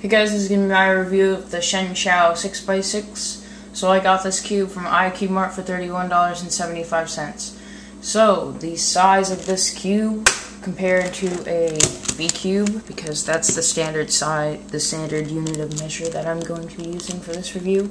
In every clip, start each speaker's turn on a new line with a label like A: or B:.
A: Hey guys, this is going to be my review of the Shengshou 6x6. So I got this cube from iCube Mart for $31.75. So the size of this cube compared to a V cube, because that's the standard size, the standard unit of measure that I'm going to be using for this review.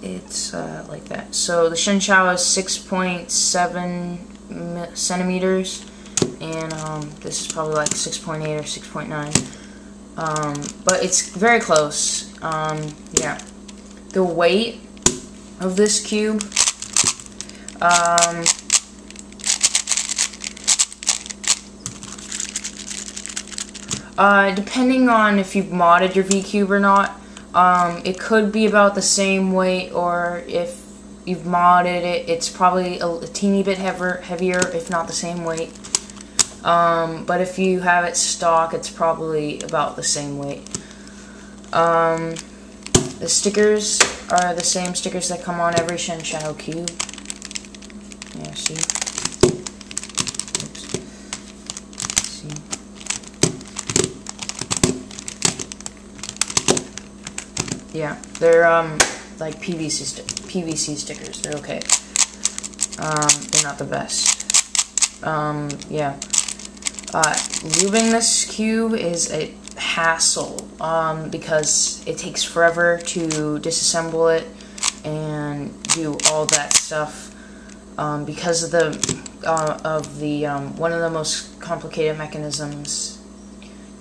A: It's like that. So the Shengshou is 6.7 centimeters. And this is probably like 6.8 or 6.9, but it's very close. Yeah, the weight of this cube, depending on if you've modded your V cube or not, it could be about the same weight, or if you've modded it, it's probably a teeny bit heavier, if not the same weight. But if you have it stock, it's probably about the same weight. The stickers are the same stickers that come on every Shengshou cube. Yeah, see? Oops. See? Yeah, they're like PVC stickers. They're okay. They're not the best. Yeah. Lubing this cube is a hassle, because it takes forever to disassemble it and do all that stuff, because of the one of the most complicated mechanisms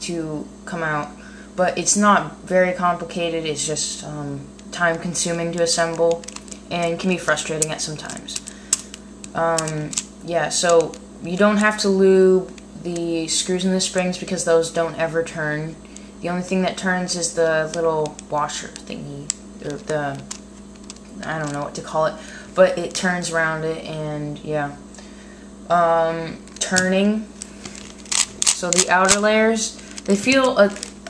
A: to come out. But it's not very complicated, it's just time consuming to assemble and can be frustrating at some times. Yeah, so you don't have to lube the screws and the springs because those don't ever turn. The only thing that turns is the little washer thingy, or the, I don't know what to call it, but it turns around it, and yeah. Turning. So the outer layers, they feel,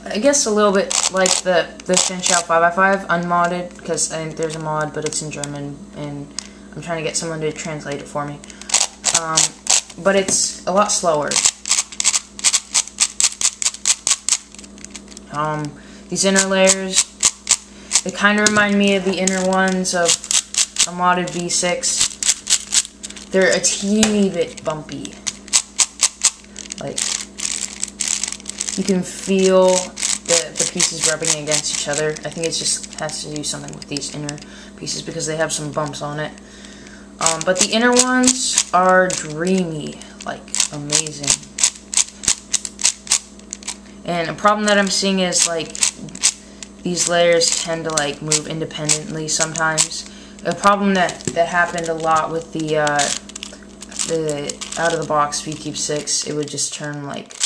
A: I guess, a little bit like the Shengshou 5x5 unmodded, because I think there's a mod, but it's in German, and I'm trying to get someone to translate it for me. But it's a lot slower. These inner layers, they kind of remind me of the inner ones of a modded V6. They're a teeny bit bumpy. Like, you can feel the pieces rubbing against each other. I think it just has to do something with these inner pieces because they have some bumps on it. But the inner ones are dreamy, like amazing. And a problem that I'm seeing is, like, these layers tend to, like, move independently sometimes. A problem that happened a lot with the out-of-the-box VCube 6, it would just turn like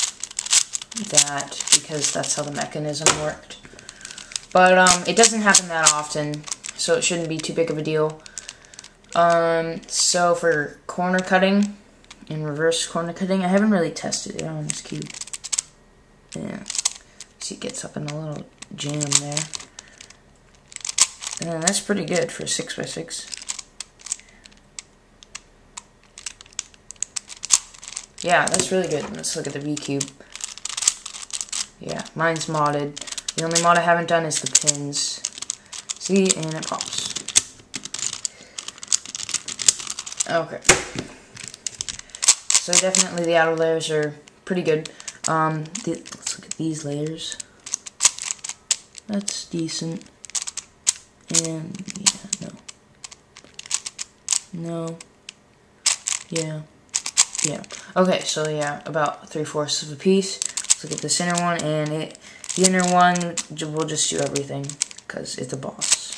A: that because that's how the mechanism worked. But it doesn't happen that often, so it shouldn't be too big of a deal. So for corner cutting and reverse corner cutting, I haven't really tested it on this cube. Yeah, see, it gets up in a little jam there. And that's pretty good for a 6x6. Yeah, that's really good. Let's look at the V cube. Yeah, mine's modded. The only mod I haven't done is the pins. See, and it pops. Okay. So definitely the outer layers are pretty good. Let's look at these layers. That's decent. And yeah, no. Yeah. Yeah. Okay, so yeah, about 3/4 of a piece. Let's look at this inner one, and the inner one will just do everything because it's a boss.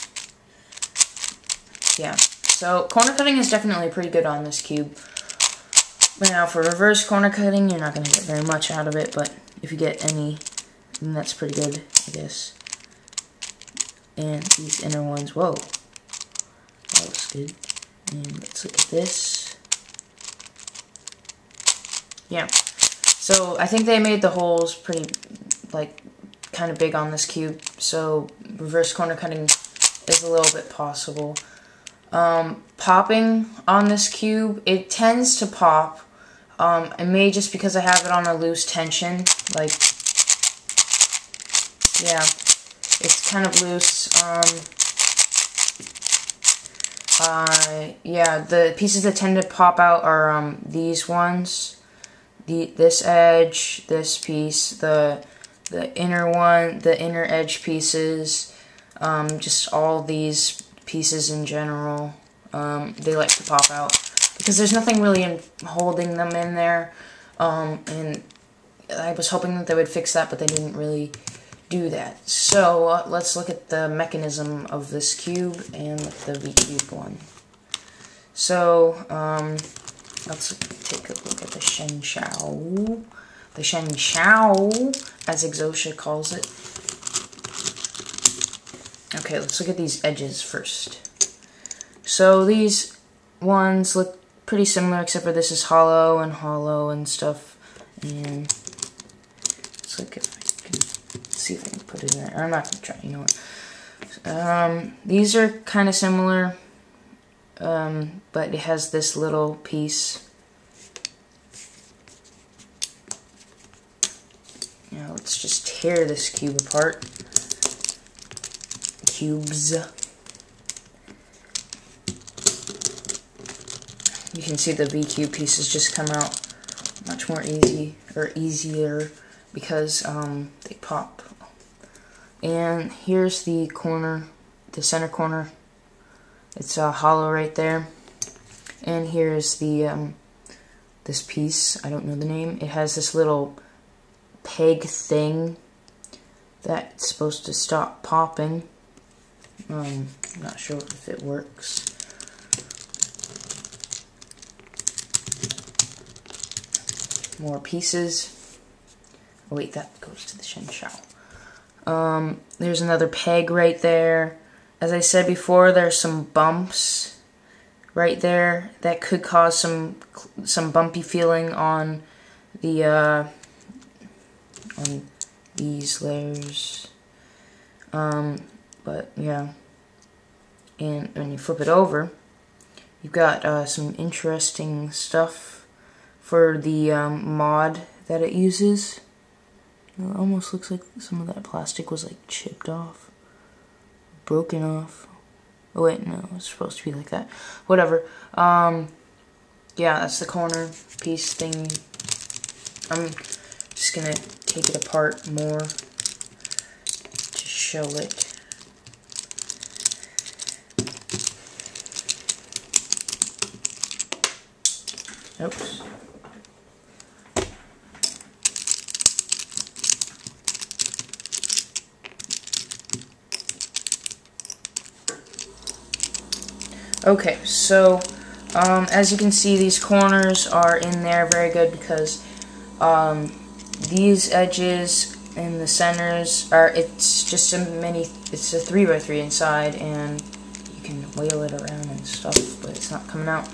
A: Yeah. So corner cutting is definitely pretty good on this cube. But now for reverse corner cutting, you're not going to get very much out of it, but if you get any, then that's pretty good, I guess. And these inner ones, whoa, that looks good. And let's look at this. Yeah, so I think they made the holes pretty, like, kind of big on this cube, so reverse corner cutting is a little bit possible. Popping on this cube, it tends to pop. It may just because I have it on a loose tension, like yeah, it's kind of loose. Yeah, the pieces that tend to pop out are these ones, this edge, this piece, the inner one, the inner edge pieces, just all these pieces in general. They like to pop out because there's nothing really holding them in there, and I was hoping that they would fix that, but they didn't really do that. So let's look at the mechanism of this cube and the V-cube one. So let's take a look at the Shengshou. The Shengshou, as Exosha calls it. Okay, let's look at these edges first. So these ones look pretty similar, except for this is hollow and stuff. And let's look if I can see if I can put it in there. I'm not gonna try. You know what? These are kind of similar, but it has this little piece. Now let's just tear this cube apart. Cubes. You can see the V-cube pieces just come out much more easier because they pop. And here's the corner, the center corner. It's hollow right there. And here's the this piece. I don't know the name. It has this little peg thing that's supposed to stop popping. I'm not sure if it works. More pieces. Oh wait, that goes to the Shengshou. There's another peg right there. As I said before, there's some bumps right there that could cause some bumpy feeling on the on these layers. But yeah, and when you flip it over, you've got some interesting stuff for the mod that it uses. It almost looks like some of that plastic was like chipped off, broken off. Oh wait, no, it's supposed to be like that. Whatever. Yeah, that's the corner piece thing. I'm just gonna take it apart more to show it. Oops. Okay, so as you can see, these corners are in there very good because these edges and the centers are, it's just it's a 3x3 inside, and you can wheel it around and stuff, but it's not coming out.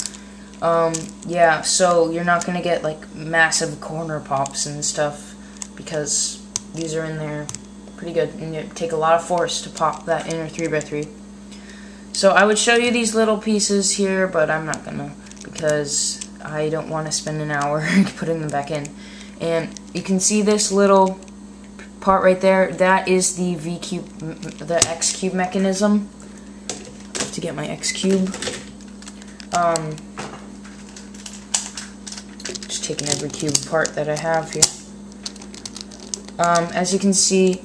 A: Yeah, so you're not gonna get like massive corner pops and stuff because these are in there pretty good, and it take a lot of force to pop that inner 3x3. So I would show you these little pieces here, but I'm not gonna because I don't want to spend an hour putting them back in. And you can see this little part right there. That is the V-cube, the X-cube mechanism. I have to get my X-cube. Just taking every cube apart that I have here. As you can see,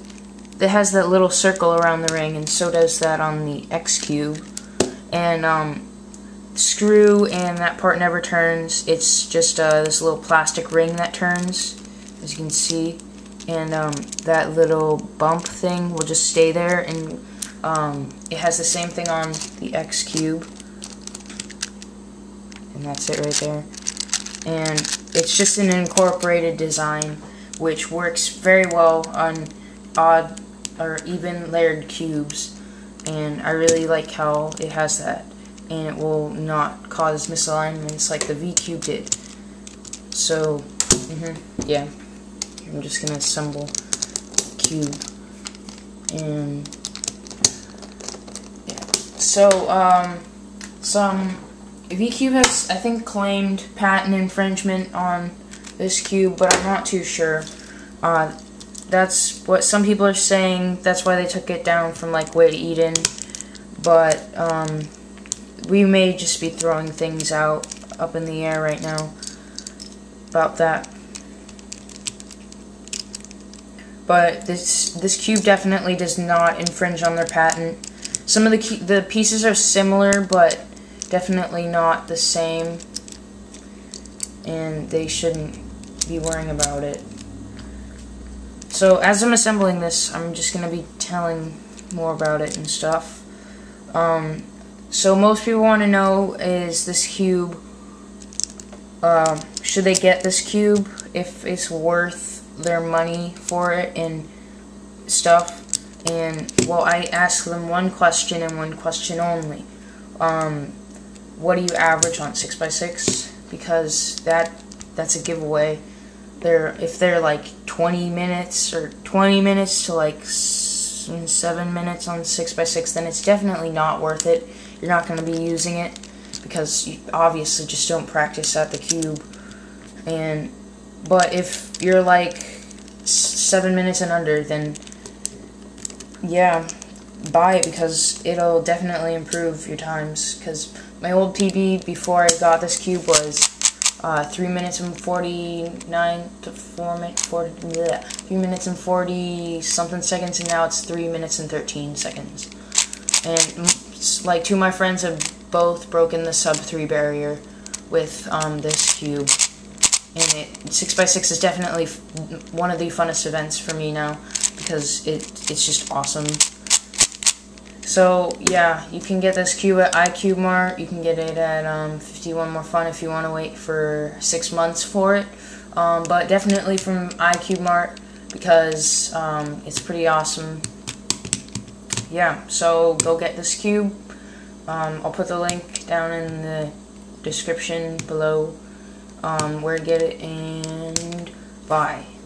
A: it has that little circle around the ring, and so does that on the X-cube. And screw and that part never turns. It's just this little plastic ring that turns, as you can see. And that little bump thing will just stay there, and it has the same thing on the X-cube. And that's it right there. And it's just an incorporated design, which works very well on odd or even layered cubes, and I really like how it has that, and it will not cause misalignments like the V-cube did. So yeah, I'm just gonna assemble the cube. And yeah, so some V-cube has, I think, claimed patent infringement on this cube, but I'm not too sure. that's what some people are saying. That's why they took it down from like Way to Eden. But we may just be throwing things out up in the air right now about that. But this cube definitely does not infringe on their patent. Some of the pieces are similar, but definitely not the same, and they shouldn't be worrying about it. So as I'm assembling this, I'm just going to be telling more about it and stuff. So most people want to know, is this cube, should they get this cube if it's worth their money for it and stuff? And well, I ask them one question and one question only. What do you average on 6x6? Because that's a giveaway. If they're like 20 minutes or 20 minutes to like 7 minutes on 6x6, then it's definitely not worth it. You're not going to be using it because you obviously just don't practice at the cube. But if you're like 7 minutes and under, then yeah, buy it because it'll definitely improve your times. Because my old PB before I got this cube was 3 minutes and 49 to 3 minutes and 40 something seconds, and now it's 3 minutes and 13 seconds. And like 2 of my friends have both broken the sub 3 barrier with this cube. And 6x6 is definitely one of the funnest events for me now because it's just awesome. So yeah, you can get this cube at iCube Mart. You can get it at 51 More Fun if you want to wait for 6 months for it. But definitely from iCube Mart because it's pretty awesome. Yeah, so go get this cube. I'll put the link down in the description below where to get it, and bye.